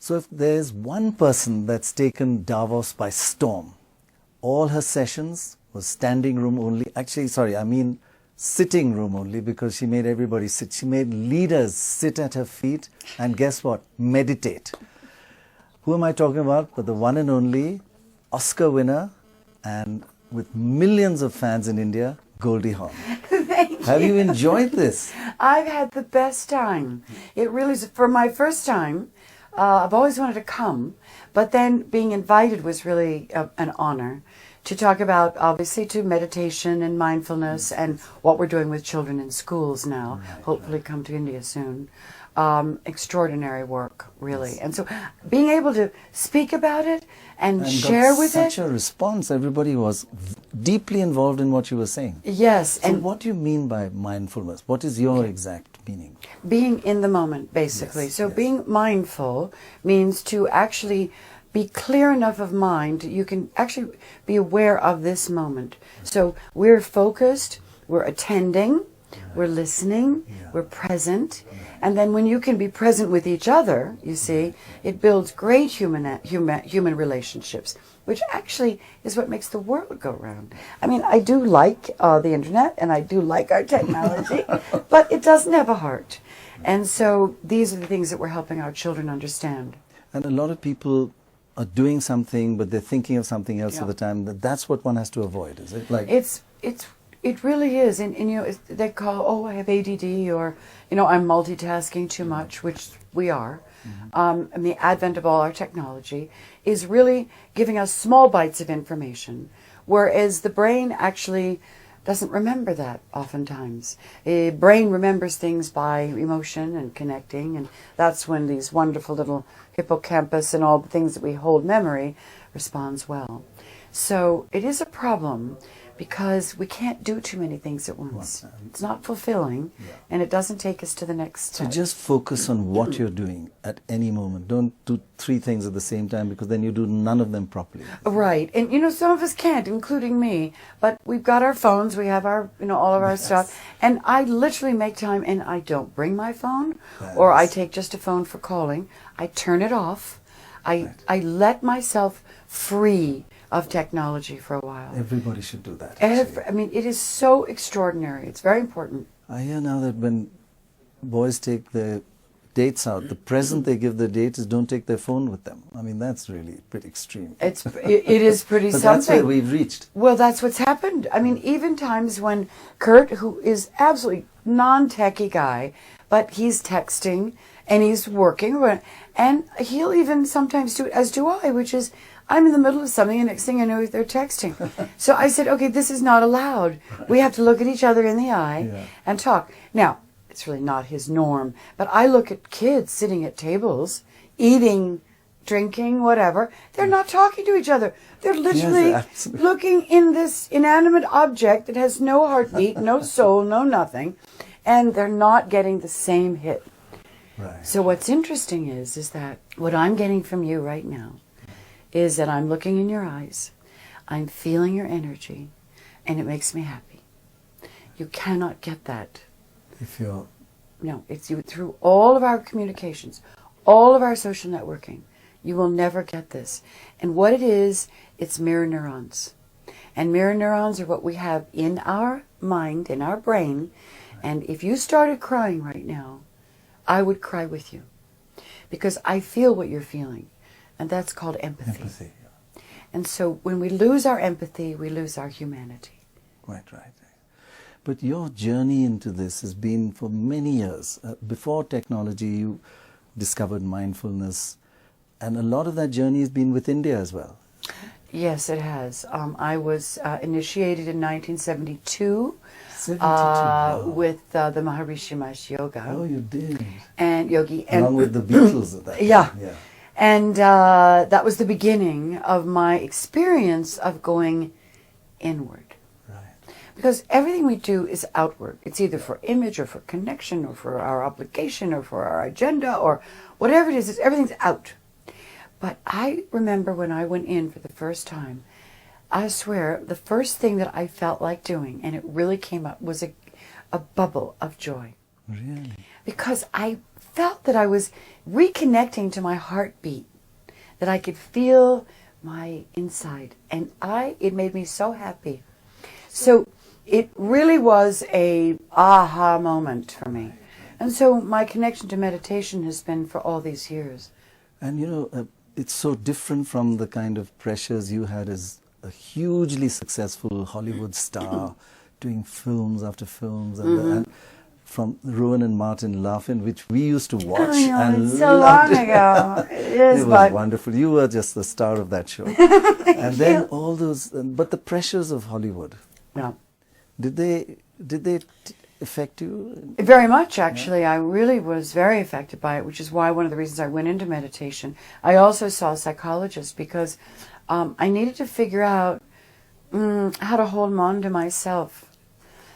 So if there's one person that's taken Davos by storm, all her sessions was standing room only. Actually, sorry, I mean sitting room only, because she made everybody sit. She made leaders sit at her feet and guess what? Meditate. Who am I talking about? But the one and only Oscar winner and with millions of fans in India, Goldie Hawn. Have you enjoyed this? I've had the best time. It really is. For my first time, I've always wanted to come, but then being invited was really an honor to talk about, obviously, to meditation and mindfulness and what we're doing with children in schools now. Hopefully come to India soon. Extraordinary work, really. And so being able to speak about it and share with it. Such a response. Everybody was deeply involved in what you were saying. Yes. So what do you mean by mindfulness? What is your exact meaning? Being in the moment, basically. So being mindful means to actually be clear enough of mind, you can actually be aware of this moment. So we're focused, we're attending, we're listening, we're present, and then when you can be present with each other, you see, it builds great human relationships, which actually is what makes the world go round. I mean, I do like the internet, and I do like our technology, but it doesn't have a heart. And so these are the things that we're helping our children understand. And a lot of people are doing something, but they're thinking of something else at the time. That's what one has to avoid, is it? Like it really is, and you know, they call, oh, I have ADD, or you know, I'm multitasking too much, which we are. And the advent of all our technology is really giving us small bites of information, whereas the brain actually doesn't remember that oftentimes. A brain remembers things by emotion and connecting, and that's when these wonderful little hippocampus and all the things that we hold memory responds well. So it is a problem because we can't do too many things at once. It's not fulfilling, and it doesn't take us to the next step. So just focus on what you're doing at any moment. Don't do 3 things at the same time, because then you do none of them properly. Right. And, you know, some of us can't, including me, but we've got our phones, we have our, you know, all of our stuff, and I literally make time, and I don't bring my phone, or I take just a phone for calling. I turn it off. I let myself free of technology for a while. Everybody should do that. I mean, it is so extraordinary. It's very important. I hear now that when boys take their dates out, the present they give the date is don't take their phone with them. I mean, that's really pretty extreme. It is pretty but something. That's where we've reached. Well, that's what's happened. I mean, even times when Kurt, who is absolutely non-techie guy, but he's texting and he's working, and he'll even sometimes do it, as do I, which is, I'm in the middle of something, and next thing I know, they're texting. So I said, okay, this is not allowed. We have to look at each other in the eye and talk. Now, it's really not his norm, but I look at kids sitting at tables, eating, drinking, whatever. They're not talking to each other. They're literally looking in this inanimate object that has no heartbeat, no soul, no nothing, and they're not getting the same hit. Right. So what's interesting is that what I'm getting from you right now is that I'm looking in your eyes, I'm feeling your energy, and it makes me happy. You cannot get that. If you're... No, it's you through all of our communications, all of our social networking. You will never get this. And what it is, it's mirror neurons. And mirror neurons are what we have in our mind, in our brain. And if you started crying right now, I would cry with you. Because I feel what you're feeling. And that's called empathy. And so when we lose our empathy, we lose our humanity. Right. But your journey into this has been for many years. Before technology, you discovered mindfulness. And a lot of that journey has been with India as well. Yes, it has. I was initiated in 1972 with the Maharishi Mahesh Yoga. Oh, you did. And Yogi. Along with the Beatles at that time. Yeah. And that was the beginning of my experience of going inward. Right. Because everything we do is outward. It's either for image or for connection or for our obligation or for our agenda or whatever it is, everything's out. But I remember when I went in for the first time, I swear, the first thing that I felt like doing, and it really came up, was a bubble of joy. Really? Because I felt that I was reconnecting to my heartbeat, that I could feel my inside, and it made me so happy. So it really was a aha moment for me. And so my connection to meditation has been for all these years. And it's so different from the kind of pressures you had as a hugely successful Hollywood star, doing films after films, and from Rowan and Martin Laugh-In, which we used to watch. I know, and it's so long ago. It is, it was wonderful. You were just the star of that show. And then all those, but the pressures of Hollywood. Yeah. Did they affect you? Very much, actually. Yeah. I really was very affected by it, which is why one of the reasons I went into meditation. I also saw a psychologist because I needed to figure out how to hold on to myself,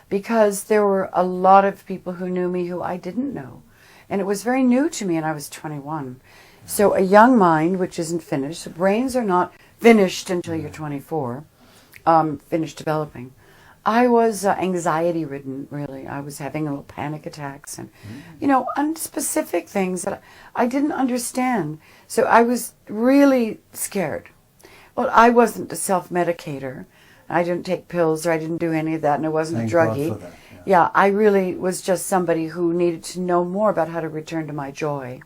because there were a lot of people who knew me who I didn't know. And it was very new to me, and I was 21. So a young mind, which isn't finished, so brains are not finished until you're 24, finished developing. I was anxiety-ridden, really. I was having little panic attacks and, unspecific things that I didn't understand. So I was really scared. Well, I wasn't a self-medicator. I didn't take pills, or I didn't do any of that, and I wasn't Thank a druggie. God for that, Yeah, I really was just somebody who needed to know more about how to return to my joy.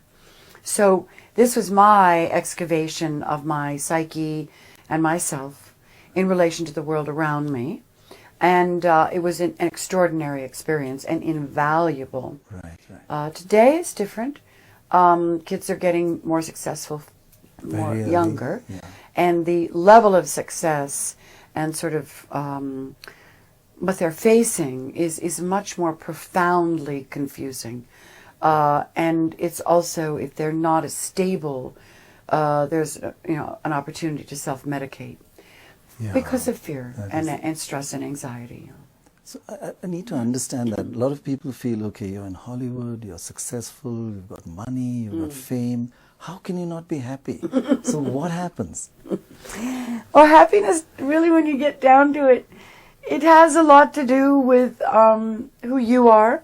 So this was my excavation of my psyche and myself in relation to the world around me. And it was an extraordinary experience and invaluable. Right. Today it's different. Kids are getting more successful, more younger. Yeah. And the level of success and sort of what they're facing is much more profoundly confusing. And it's also, if they're not as stable, there's an opportunity to self-medicate because of fear and stress and anxiety. So I need to understand that. A lot of people feel, okay, you're in Hollywood, you're successful, you've got money, you've got fame. How can you not be happy? So what happens? Well, happiness, really, when you get down to it, it has a lot to do with who you are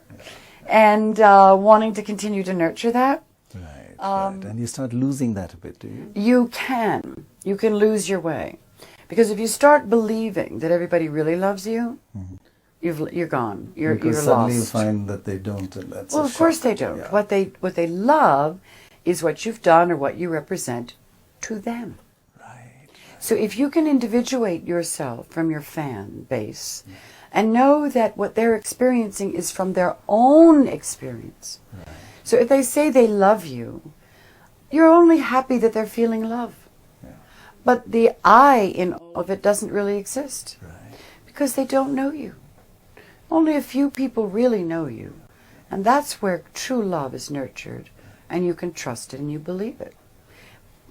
and wanting to continue to nurture that. Right. And you start losing that a bit, do you? You can. You can lose your way. Because if you start believing that everybody really loves you, you're gone. You're suddenly lost. you find that they don't, and that's Well, a of course shock. they don't. Yeah. What they love is what you've done or what you represent to them. Right. So if you can individuate yourself from your fan base and know that what they're experiencing is from their own experience. Right. So if they say they love you, you're only happy that they're feeling love. Yeah. But the I in all of it doesn't really exist Right. because they don't know you. Only a few people really know you. And that's where true love is nurtured. And you can trust it and you believe it.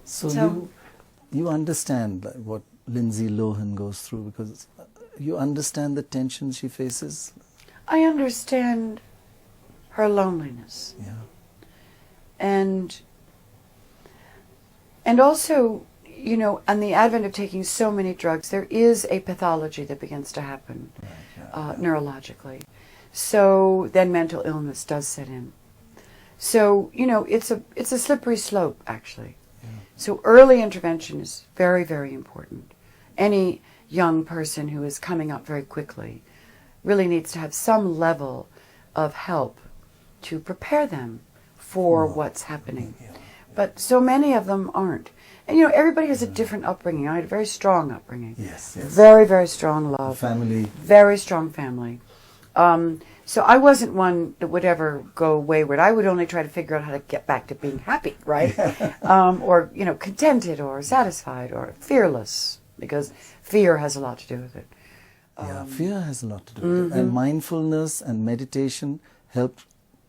So you understand what Lindsay Lohan goes through, because you understand the tension she faces? I understand her loneliness. Yeah. And also, on the advent of taking so many drugs, there is a pathology that begins to happen neurologically. So then mental illness does set in. So, it's a slippery slope, actually. Yeah. So early intervention is very, very important. Any young person who is coming up very quickly really needs to have some level of help to prepare them for what's happening. Yeah. But so many of them aren't. And, everybody has a different upbringing. I had a very strong upbringing. Yes. Very, very strong love. Family. Very strong family. So I wasn't one that would ever go wayward. I would only try to figure out how to get back to being happy, right? Or, contented or satisfied or fearless, because fear has a lot to do with it. Fear has a lot to do with it. And mindfulness and meditation help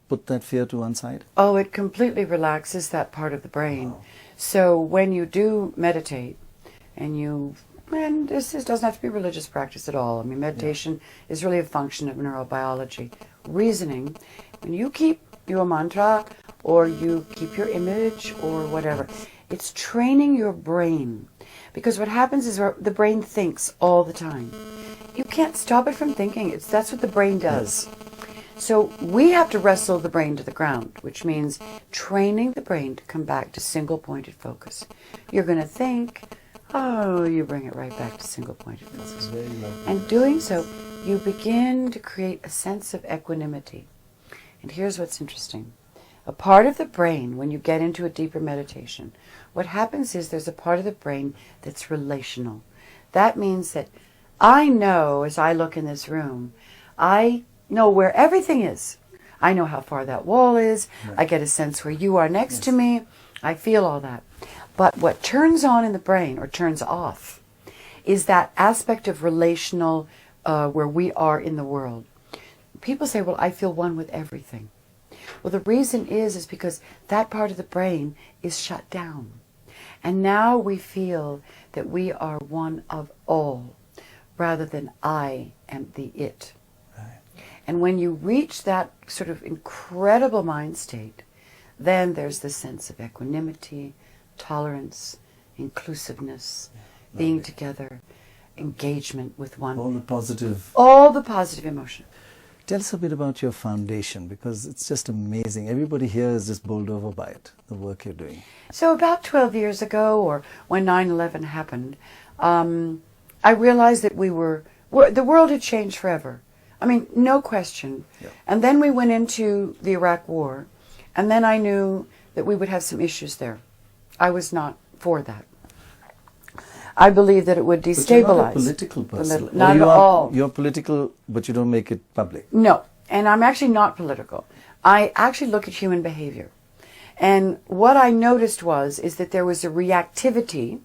put that fear to one side? Oh, it completely relaxes that part of the brain. Wow. So when you do meditate, and this doesn't have to be religious practice at all. I mean, meditation is really a function of neurobiology. Reasoning, when you keep your mantra or you keep your image or whatever, it's training your brain. Because what happens is the brain thinks all the time. You can't stop it from thinking. That's what the brain does. So we have to wrestle the brain to the ground, which means training the brain to come back to single-pointed focus. You're going to think, oh, you bring it right back to single-pointed focus. And doing so, you begin to create a sense of equanimity. And here's what's interesting. A part of the brain, when you get into a deeper meditation, what happens is there's a part of the brain that's relational. That means that I know, as I look in this room, I know where everything is. I know how far that wall is. Right. I get a sense where you are next to me. I feel all that. But what turns on in the brain, or turns off, is that aspect of relational, where we are in the world. People say, well, I feel one with everything. Well, the reason is because that part of the brain is shut down. And now we feel that we are one of all, rather than I am the it. Right. And when you reach that sort of incredible mind state, then there's the sense of equanimity, tolerance, inclusiveness, being together, engagement with one. All the positive. All the positive emotion. Tell us a bit about your foundation, because it's just amazing. Everybody here is just bowled over by it, the work you're doing. So about 12 years ago, or when 9/11 happened, I realized that the world had changed forever. I mean, no question. Yeah. And then we went into the Iraq War, and then I knew that we would have some issues there. I was not for that. I believe that it would destabilize. But you're not a political person. Not at all. You're political, but you don't make it public. No, and I'm actually not political. I actually look at human behavior. And what I noticed is that there was a reactivity,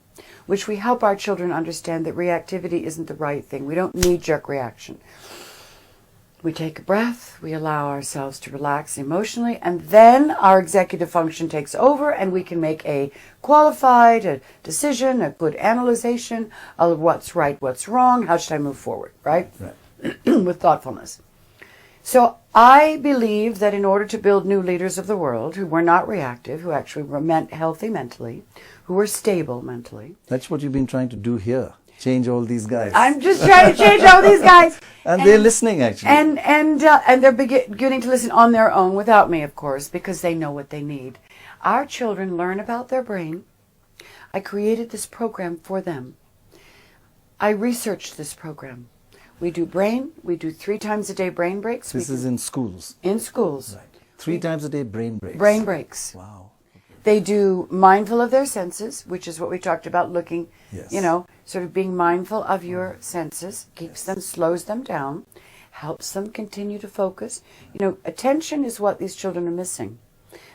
which we help our children understand that reactivity isn't the right thing. We don't knee-jerk reaction. We take a breath, we allow ourselves to relax emotionally, and then our executive function takes over, and we can make a qualified decision, a good analyzation of what's right, what's wrong, how should I move forward, right? With thoughtfulness. So I believe that in order to build new leaders of the world who were not reactive, who actually were healthy mentally, who were stable mentally. That's what you've been trying to do here. Change all these guys. I'm just trying to change all these guys. And they're listening, actually. And they're beginning to listen on their own, without me, of course, because they know what they need. Our children learn about their brain. I created this program for them. I researched this program. We do 3 times a day brain breaks. This is in schools? In schools. Right. 3 times a day brain breaks? Brain breaks. Wow. They do mindful of their senses, which is what we talked about, looking, sort of being mindful of your senses, keeps them, slows them down, helps them continue to focus. Attention is what these children are missing.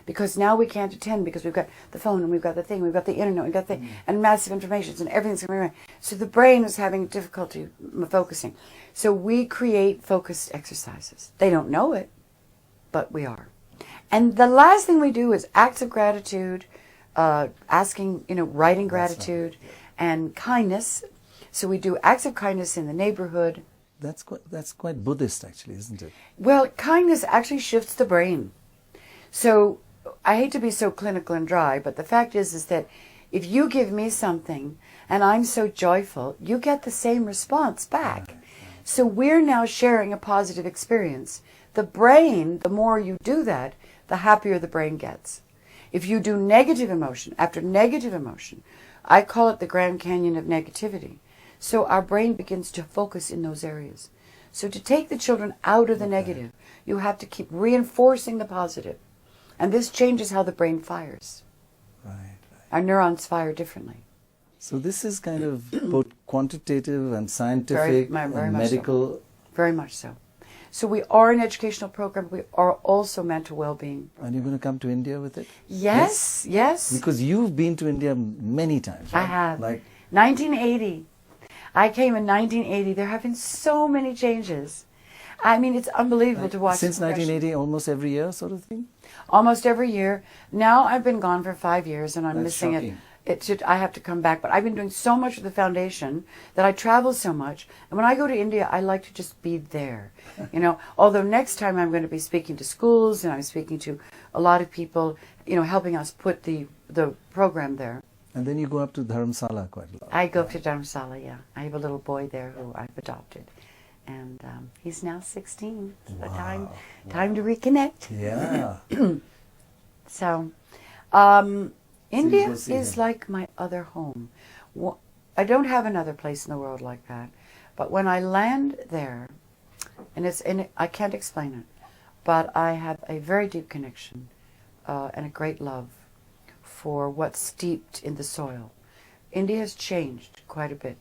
Because now we can't attend because we've got the phone and we've got the thing, we've got the internet, we've got the, and massive information and everything's going around. So the brain is having difficulty focusing. So we create focused exercises. They don't know it, but we are. And the last thing we do is acts of gratitude, writing gratitude, and kindness. So we do acts of kindness in the neighborhood. That's quite Buddhist, actually, isn't it? Well, kindness actually shifts the brain. So I hate to be so clinical and dry, but the fact is that if you give me something and I'm so joyful, you get the same response back. Right. So we're now sharing a positive experience. The brain, the more you do that, the happier the brain gets. If you do negative emotion after negative emotion, I call it the Grand Canyon of negativity. So our brain begins to focus in those areas. So to take the children out of the negative, you have to keep reinforcing the positive. And this changes how the brain fires. Right. Our neurons fire differently. So this is kind of both quantitative and scientific and medical. So. Very much so. So we are an educational program. We are also mental well-being. And you're going to come to India with it? Yes. Because you've been to India many times, right? I have. Like 1980. I came in 1980. There have been so many changes. I mean, it's unbelievable to watch. Since 1980, almost every year sort of thing? Almost every year. Now I've been gone for 5 years and I'm missing shocking. I have to come back. But I've been doing so much with the foundation that I travel so much. And when I go to India, I like to just be there. Although next time I'm going to be speaking to schools and I'm speaking to a lot of people, helping us put the program there. And then you go up to Dharamsala quite a lot. I go to Dharamsala, yeah. I have a little boy there who I've adopted. And he's now 16. So Wow. time to reconnect. Yeah. So, you India go see is him. like my other home. I don't have another place in the world like that. But when I land there, I can't explain it, but I have a very deep connection and a great love for what's steeped in the soil. India has changed quite a bit.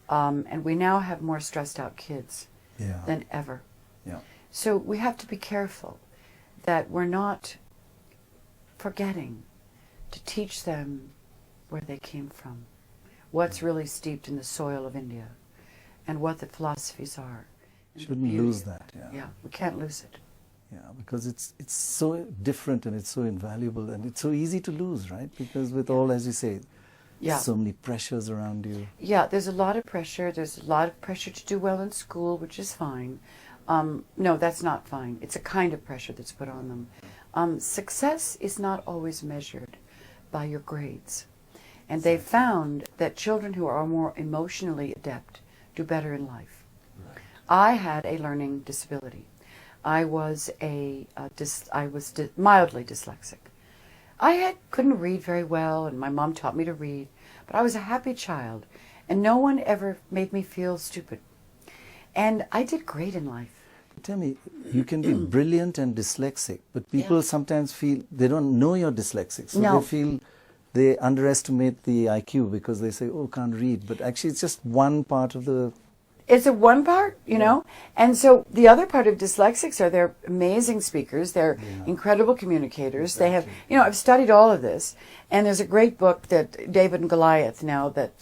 And we now have more stressed out kids Yeah. than ever. Yeah. So we have to be careful that we're not forgetting to teach them where they came from, what's really steeped in the soil of India, and what the philosophies are. and the Shouldn't beauty lose of that. Yeah. Yeah, we can't lose it. Yeah, because it's so different and it's so invaluable and it's so easy to lose, right? Because with all, as you say, Yeah. so many pressures around you. Yeah, there's a lot of pressure. There's a lot of pressure to do well in school, which is fine. No, that's not fine. It's a kind of pressure that's put on them. Success is not always measured by your grades. And they found that children who are more emotionally adept do better in life. I had a learning disability. I was mildly dyslexic. I couldn't read very well, and my mom taught me to read, but I was a happy child, and no one ever made me feel stupid. And I did great in life. Tell me, you can be brilliant and dyslexic, but people Yeah. sometimes feel they don't know you're dyslexic, so No. they feel they underestimate the IQ because they say, "Oh, can't read," but actually it's just one part of the. It's a one part, you know, and so the other part of dyslexics are they're amazing speakers, they're incredible communicators. They have, you know, I've studied all of this, and there's a great book that David and Goliath now that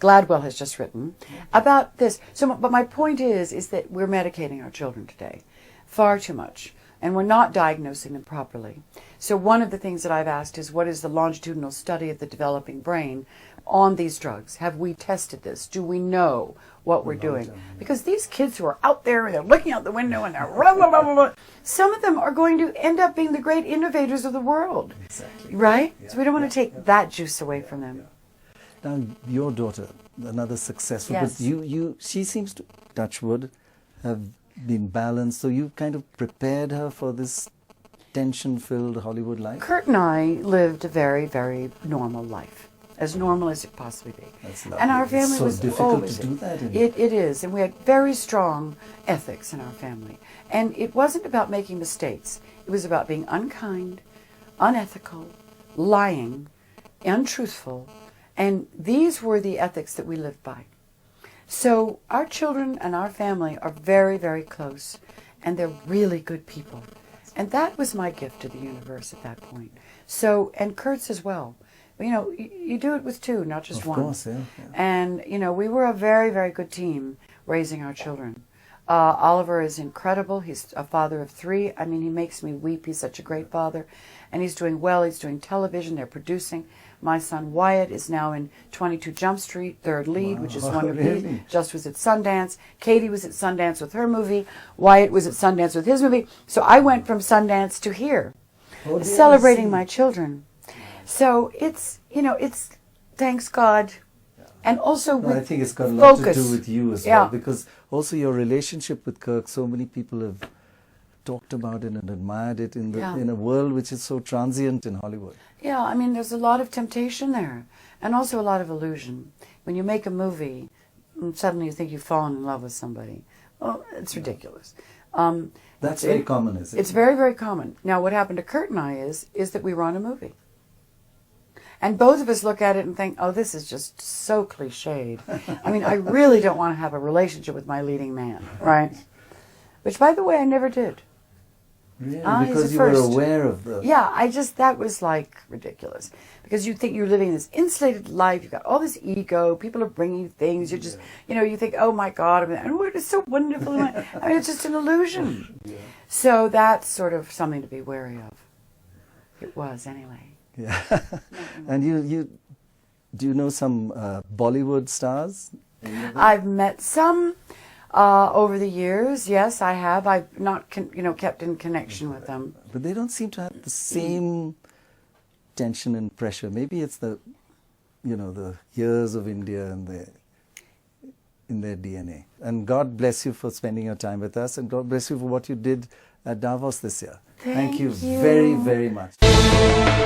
Gladwell has just written about this. So, but my point is that we're medicating our children today far too much, and we're not diagnosing them properly. So one of the things that I've asked is, what is the longitudinal study of the developing brain on these drugs? Have we tested this? Do we know what we're doing? Because these kids who are out there and they're looking out the window and they're blah, blah, blah, blah, blah, some of them are going to end up being the great innovators of the world. Exactly. Right? Yeah. So we don't want to take that juice away from them. Now, your daughter, another successful, Yes. but she seems to, touch wood, have been balanced. So you kind of prepared her for this tension-filled Hollywood life. Kurt and I lived a very, very normal life. As normal as it possibly be. That's lovely. And our It's family so was difficult always to do that. It is, and we had very strong ethics in our family. And it wasn't about making mistakes. It was about being unkind, unethical, lying, untruthful, and these were the ethics that we lived by. So our children and our family are very, very close, and they're really good people. And that was my gift to the universe at that point. So, and Kurt's as well. You know, you do it with two, not just Of one. course, yeah. And, you know, we were a very, very good team raising our children. Oliver is incredible. He's a father of 3. I mean, he makes me weep. He's such a great father. And he's doing well. He's doing television. They're producing. My son Wyatt is now in 22 Jump Street, third lead, which is Wow, wonderful. really? Just was at Sundance. Katie was at Sundance with her movie. Wyatt was at Sundance with his movie. So I went from Sundance to here, Oh, dear, celebrating I see. my children. So it's, you know, it's, thanks God. And also No, with I think it's got a lot focus. to do with you as Yeah. well, because also your relationship with Kirk, so many people have talked about it and admired it in in a world which is so transient in Hollywood. Yeah, I mean, there's a lot of temptation there, and also a lot of illusion. When you make a movie, and suddenly you think you've fallen in love with somebody. Oh, it's ridiculous. That's very common, is it? It's very, very common. Now, what happened to Kurt and I is that we were on a movie. And both of us look at it and think, oh, this is just so cliched. I mean, I really don't want to have a relationship with my leading man, right? Which, by the way, I never did. Really? He's Because the you were first. aware of the... Yeah, that was like ridiculous. Because you think you're living this insulated life, you've got all this ego, people are bringing you things, you're just, you know, you think, oh my God, and it's so wonderful. I mean, it's just an illusion. Yeah. So that's sort of something to be wary of. It was, anyway. Yeah. And do you know some Bollywood stars? I've met some over the years. Yes, I have. I've not, kept in connection with them. But they don't seem to have the same tension and pressure. Maybe it's the years of India and in their DNA. And God bless you for spending your time with us, and God bless you for what you did at Davos this year. Thank you very, very much.